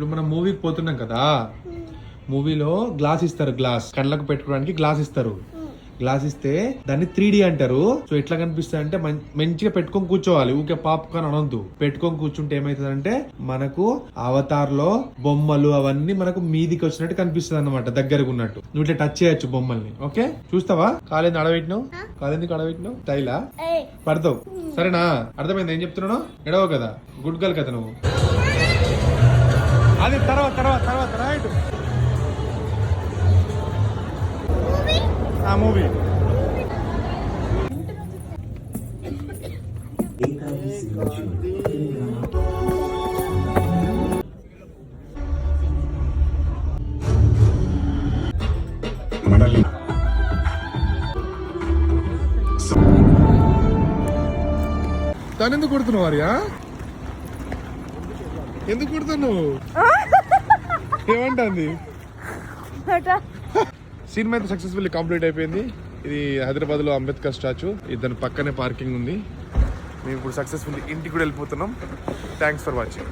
ఇప్పుడు మనం మూవీకి పోతున్నాం కదా, మూవీలో గ్లాస్ ఇస్తారు, గ్లాస్ కళ్ళకు పెట్టుకోవడానికి గ్లాస్ ఇస్తారు. గ్లాస్ ఇస్తే దాన్ని 3D అంటారు. సో ఎట్లా కనిపిస్తుంది అంటే మంచిగా పెట్టుకొని కూర్చోవాలి, ఊకే పాప్కార్న్ అనొద్దు. పెట్టుకొని కూర్చుంటే ఏమైతుందంటే మనకు అవతార్ లో బొమ్మలు అవన్నీ మనకు మీదికి వచ్చినట్టు కనిపిస్తుంది అన్నమాట, దగ్గరకు ఉన్నట్టు. నువ్వు ఇట్లా టచ్ చేయొచ్చు బొమ్మల్ని. ఓకే, చూస్తావా? కాలేంది అడబెట్టినావు, కాలేందుకు అడబెట్టినావు, స్టైలా పడతావు. సరేనా? అర్థమైంది ఏం చెప్తున్నాను? ఎడవ కదా, గుడ్ గర్ల్ కదా నువ్వు. అది తర్వాత తర్వాత తర్వాత రైట్. మూవీ తను ఎందుకు కుడుతున్నావు ఆర్యా? ఎందుకు కుడుతున్నావు? ఏమంటుంది? సినిమా అయితే సక్సెస్ఫుల్లీ కంప్లీట్ అయిపోయింది. ఇది హైదరాబాద్ లో అంబేద్కర్ స్టాచ్యూ, దాని పక్కనే పార్కింగ్ ఉంది. మేము ఇప్పుడు సక్సెస్ఫుల్లీ ఇంటికి కూడా వెళ్ళిపోతున్నాం. Thanks for watching.